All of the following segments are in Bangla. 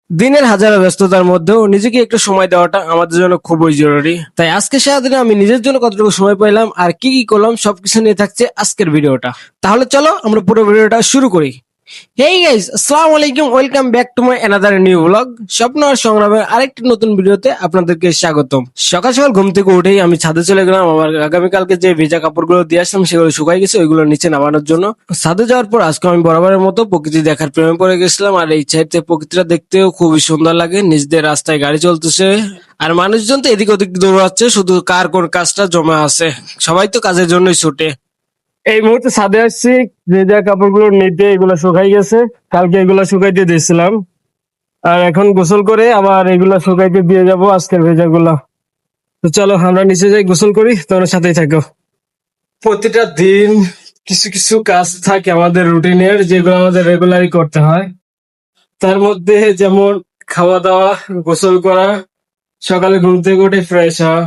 দিনের হাজারো ব্যস্ততার মধ্যেও নিজেকে একটু সময় দেওয়াটা আমাদের জন্য খুবই জরুরি। তাই আজকে সারাদিনে আমি নিজের জন্য কতটুকু সময় পাইলাম আর কি কি করলাম সবকিছু নিয়ে থাকছে আজকের ভিডিওটা। তাহলে চলো আমরা পুরো ভিডিওটা শুরু করি। হেই গাইস, আসসালামু আলাইকুম, welcome back to my another new blog. স্বপ্ন আর সংগ্রামের আরেকটি নতুন ভিডিওতে আপনাদেরকে স্বাগতম। সকাল সকাল ঘুম থেকে উঠেই আমি ছাদে চলে গেলাম। আমার আগামীকালকে যে ভেজা কাপড়গুলো দিয়ে আসলাম সেগুলো শুকাই গেছে, ওইগুলো নিচে নামানোর জন্য। ছাদে যাওয়ার পর আজকে আমি বরাবরের মতো প্রকৃতি দেখার প্রেমে পড়ে গেছিলাম। আর এই সাইড থেকে প্রকৃতিটা দেখতেও খুবই সুন্দর লাগে। নিচ দিয়ে রাস্তায় গাড়ি চলতেছে আর মানুষজন তো এদিক ওদিক দৌড়াচ্ছে, শুধু কার কোন কাজটা জমা আছে। সবাই তো কাজের জন্যই ছুটে। এই মুহূর্তে ছাদে আসছি ভেজা কাপড়গুলো নিতে, এগুলো শুকাই গেছে। কালকে এগুলো শুকাইতে দিয়েছিলাম আর এখন গোসল করে আবার এগুলা শুকাইতে দিয়ে যাব আজকের ভেজাগুলা। তো চলো আমরা নিচে যাই, গোসল করি, তোমরা সাথেই থাকো। প্রতিটা দিন কিছু কিছু কাজ থাকে আমাদের রুটিনের, যেগুলো আমাদের রেগুলারই করতে হয়। তার মধ্যে যেমন খাওয়া দাওয়া, গোসল করা, সকালে ঘুম থেকে উঠে ফ্রেশ হওয়া,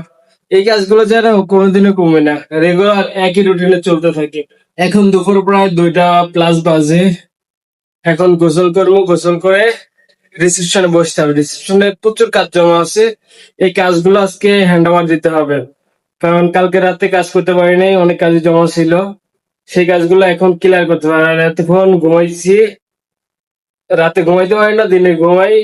এই কাজগুলো যেন কোনোদিনও কমে না, রেগুলার একই রুটিনে চলতে থাকে। এখন দুপুর প্রায় 2টা+ বাজে। এখন গোসল করবো, গোসল করে রিসেপশনে বসতে হবে। রিসেপশনে প্রচুর কাজ জমা আছে, এই কাজগুলো আজকে হ্যান্ড ওভার দিতে হবে। কারণ কালকে রাতে কাজ করতে পারি নাই, অনেক কাজ জমা ছিল। সেই কাজগুলো এখন ক্লিয়ার করতে হবে। আর এতক্ষণ ঘুমাইছি, রাতে ঘুমাইতে পারি না, দিনে ঘুমাই।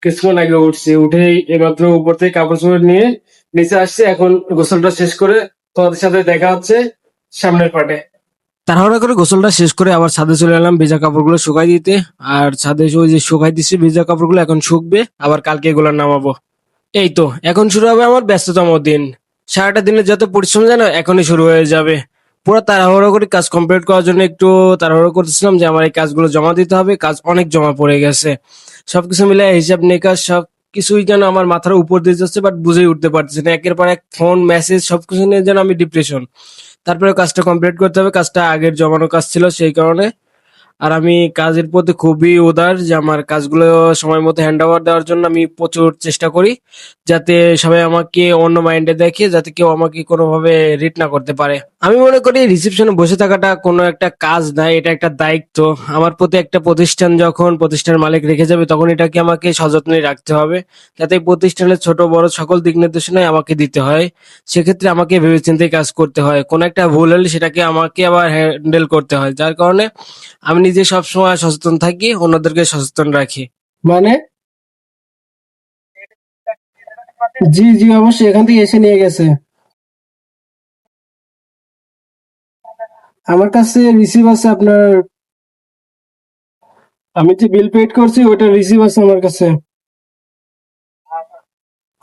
কিছুক্ষণ আগে উঠছি, উঠেই এইমাত্র উপর থেকে কাপড় চোপড় নিয়ে নিচে আসছি। এখন গোসলটা শেষ করে তোমাদের সাথে দেখা হচ্ছে সামনের পাটে। তাড়াহুড়া করে গোসলটা শেষ করে আবার ছাদে চলে এলাম ভেজা কাপড়গুলো শুকাই দিতে। আর ছাদে এসে ওই যে শুকাই দিছি ভেজা কাপড়গুলো, এখন শুকবে, আবার কালকে এগুলো নামাবো। এই তো এখন শুরু হবে আমার ব্যস্ততম দিন। সারাটা দিনের যত পরিশ্রম যেন এখনই শুরু হয়ে যাবে। পুরো তাড়াহুড়ো করে কাজ কমপ্লিট করার জন্য একটু তাড়াহুড়ো করতেছিলাম যে আমার এই কাজগুলো জমা দিতে হবে। কাজ অনেক জমা পড়ে গেছে। সবকিছু মিলে হিসাব নিকাশ সবকিছুই যেন আমার মাথার উপর দিয়ে যাচ্ছে, বাট বুঝেই উঠতে পারতেছি না। একের পর এক ফোন, মেসেজ সবকিছু নিয়ে যেন আমি ডিপ্রেশন। তারপরে কাজটা কমপ্লিট করতে হবে, কাজটা আগের জমানো কাজ ছিল সেই কারণে। আর আমি কাজের প্রতি খুবই উদার, যে আমার কাজগুলো সময় মতো হ্যান্ড ওভার দেওয়ার জন্য আমি প্রচুর চেষ্টা করি, যাতে সবাই আমাকে অন্য মাইন্ডে দেখে, যাতে কেউ আমাকে কোনোভাবে রিড না করতে পারে। আমি মনে করি রিসেপশনে বসে থাকাটা কোনো একটা কাজ না, এটা একটা দায়িত্ব। আমার প্রতি একটা প্রতিষ্ঠান যখন প্রতিষ্ঠানের মালিক রেখে যাবে, তখন এটাকে আমাকে সযত্নে রাখতে হবে, যাতে এই প্রতিষ্ঠানের ছোট বড় সকল দিক নির্দেশনাই আমাকে দিতে হয়। সেক্ষেত্রে আমাকে ভেবেচিন্তে কাজ করতে হয়। কোনো একটা ভুল হলে সেটাকে আমাকে আবার হ্যান্ডেল করতে হয়, যার কারণে আমি নিজে সবসময় সচেতন থাকি, অন্যদেরকে সচেতন রাখি। মানে জি জি, অবশ্যই এখান থেকে এসে নিয়ে গেছে। আমার কাছে রিসিভ আছে আপনার, আমি যে বিল পেড করছি ওটা রিসিভ আছে আমার কাছে।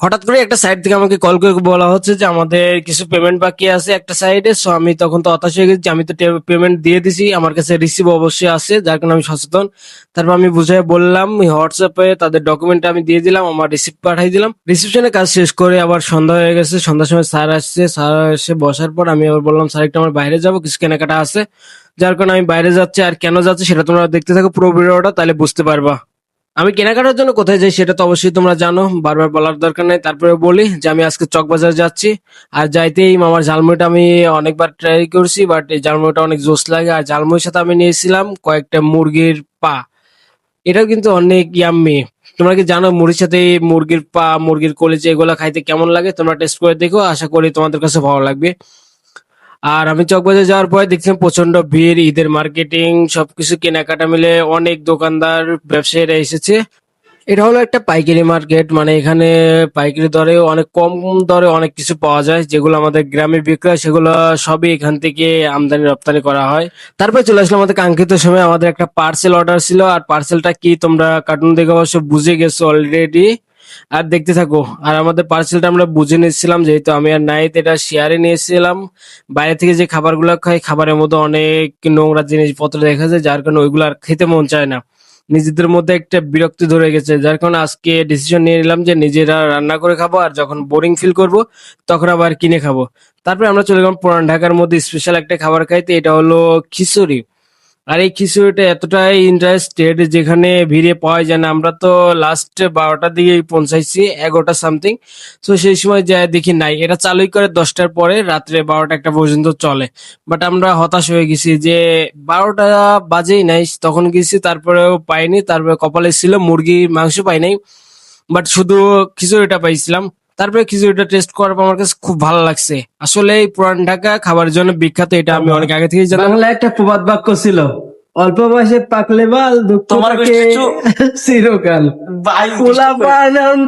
হঠাৎ করে একটা সাইড থেকে আমাকে কল করে বলা হচ্ছে যে আমাদের কিছু পেমেন্ট বাকি আছে একটা সাইডে। সো আমি তখন তো হতাশ হয়ে গেছি, আমি তো পেমেন্ট দিয়ে দিছি, আমার কাছে রিসিভ অবশ্যই আছে, যার কারণে আমি সচেতন। তারপর আমি বুঝাই বললাম, হোয়াটসঅ্যাপে তাদের ডকুমেন্ট আমি দিয়ে দিলাম, আমার রিসিপ্ট পাঠিয়ে দিলাম। রিসেপশনে কাজ শেষ করে আবার সন্ধ্যা হয়ে গেছে। সন্ধ্যার সময় স্যার আসছে, স্যার এসে বসার পর আমি আবার বললাম স্যার একটু আমার বাইরে যাবো, কিছু কেনাকাটা আছে, যার কারণে আমি বাইরে যাচ্ছি। আর কেন যাচ্ছি সেটা তোমরা দেখতে থাকো পুরো ভিডিওটা, তাহলে বুঝতে পারবা। আমি কেনাকাটার জন্য কোথায় যাই সেটা তো অবশ্যই তোমরা জানো, বারবার বলার দরকার নেই। তারপরে বলি যে আমি আজকে চকবাজার যাচ্ছি। আর যাইতেই মামার ঝালমুড়িটা আমি অনেকবার ট্রাই করছি, বাট এই ঝালমুড়িটা অনেক জোস লাগে। আর ঝালমুড়ির সাথে আমি নিয়েছিলাম কয়েকটা মুরগির পা, এটাও কিন্তু অনেক ইয়াম্মি। তোমরা কি জানো মুড়ির সাথে এই মুরগির পা, মুরগির কলিজা এগুলো খাইতে কেমন লাগে? তোমরা টেস্ট করে দেখো, আশা করি তোমাদের কাছে ভালো লাগবে। আর আমি চকবাজার যাওয়ার পরে দেখছিলাম প্রচন্ড ভিড়, ঈদের মার্কেটিং সবকিছু কেনাকাটা মিলে অনেক দোকানদার ব্যবসায়ীরা এসেছে। এটা হলো একটা পাইকারি মার্কেট, মানে এখানে পাইকারি দরে অনেক কম দরে অনেক কিছু পাওয়া যায়, যেগুলো আমাদের গ্রামে বিক্রি হয় সেগুলো সবই এখান থেকে আমদানি রপ্তানি করা হয়। তারপরে চলে আসলাম আমাদের কাঙ্ক্ষিত সময়, আমাদের একটা পার্সেল অর্ডার ছিল। আর পার্সেলটা কি তোমরা কার্টুন দেখে অবশ্য বুঝে গেছো অলরেডি, আর দেখতে থাকো। আর আমাদের পার্সেলটা আমরা বুঝে নিয়েছিলাম, যেহেতু আমি আর নাইট এটা শেয়ারে নিয়েছিলাম। বাইরে থেকে যে খাবারগুলো খাই, খাবারের মধ্যে অনেক নোংরা জিনিসপত্র দেখা যায়, যার কারণে ওইগুলো আর খেতে মন চায় না। নিজেদের মধ্যে একটা বিরক্তি ধরে গেছে, যার কারণে আজকে ডিসিশন নিয়ে নিলাম যে নিজেরা রান্না করে খাবো, আর যখন বোরিং ফিল করব তখন আবার কিনে খাবো। তারপরে আমরা চলে গেলাম পুরান ঢাকার মধ্যে স্পেশাল একটা খাবার খাইতে, এটা হলো খিচুড়ি। আর এই খিচুড়িটা এতটাই ইন্টারেস্টেড যেখানে ভিড়ে পাওয়া যায় না। আমরা তো লাস্ট 12টার দিকে পৌঁছাইছি, 11টা সামথিং। তো সেই সময় যাই দেখি নাই, এটা চালুই করে 10টার পরে, রাত্রে 12টা 1টা পর্যন্ত চলে। বাট আমরা হতাশ হয়ে গেছি যে 12টা বাজেই নাই, তখন গেছি তারপরেও পাইনি। তারপরে কপালে ছিল মুরগির মাংস পাই নাই, বাট শুধু খিচুড়িটা পাইছিলাম। তারপরে খিচুড়িটা টেস্ট করার পর আমার কাছে খুব ভালো লাগছে। আসলে এই পুরান ঢাকা খাবারের জন্য বিখ্যাত, এটা আমি অনেক আগে থেকেই জানতাম। বাংলা একটা প্রবাদ বাক্য ছিল, অল্প বয়সে পাকলে বাল, দুঃখ তোমার পাকে বেশ কিছু চিরকাল। ভাই পোলা পান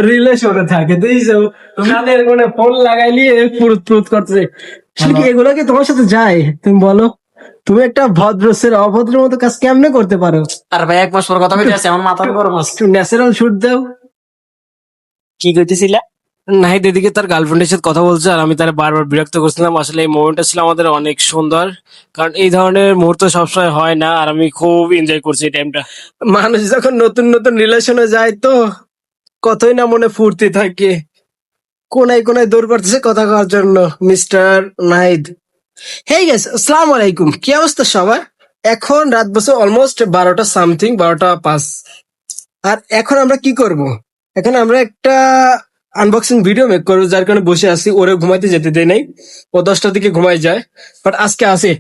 রিলেশনে থাকে, দেখছো কানের কোণে ফোন লাগাই নিয়ে ফুরুত ফুরুত করতেছে। আসলে কি এগুলো কি তোমার সাথে যায়? তুমি বলো, তুমি একটা ভদ্র ছেলে অভদ্রের মতো কাজ কেমনে করতে পারো? আর ভাই 1 মাস পর কথা কইতে আছে, আমার মাথা গরম আছে। একটু ন্যাচারাল শুট দাও। কি কইতেছিলা? নাহিদ এদিকে তার গার্লফ্রেন্ডের সাথে কথা বলছে, আর আমি তারা বারবার বিরক্ত করছিলাম। আসলে এই মোমেন্টটা ছিল আমাদের অনেক সুন্দর, কারণ এই ধরনের মুহূর্ত সবসময় হয় না, আর আমি খুব এনজয় করছি এই টাইমটা। মানুষ যখন নতুন নতুন রিলেশনে যায় তো কতই না মনে ফুর্তি থাকে। কোনায় কোনায় দৌড় পড়তেছে কথা কওয়ার জন্য মিস্টার নাহিদ। হেই গাইস, আসসালামু আলাইকুম। কি অবস্থা সবার? এখন রাত বসে অলমোস্ট 12টা সামথিং, 12টা 5। আর এখন আমরা কি করব? এখন আমরা একটা আনবক্সিং ভিডিও মেক করবো, যার কারণে বসে আছি। ওরে ঘুমাইতে যেতে দেয় নাই, ও 10টার দিকে ঘুমাই যায়। বাট আজকে আসে,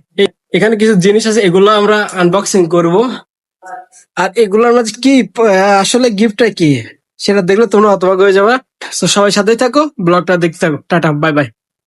এখানে কিছু জিনিস আছে, এগুলো আমরা আনবক্সিং করব। আর এগুলোর মাঝে কি আসলে গিফটটা কি সেটা দেখলে তোমরা হতবাক হয়ে যাবে। তো সবাই সাথেই থাকো, ব্লগটা দেখতে থাকো। Tata, bye bye.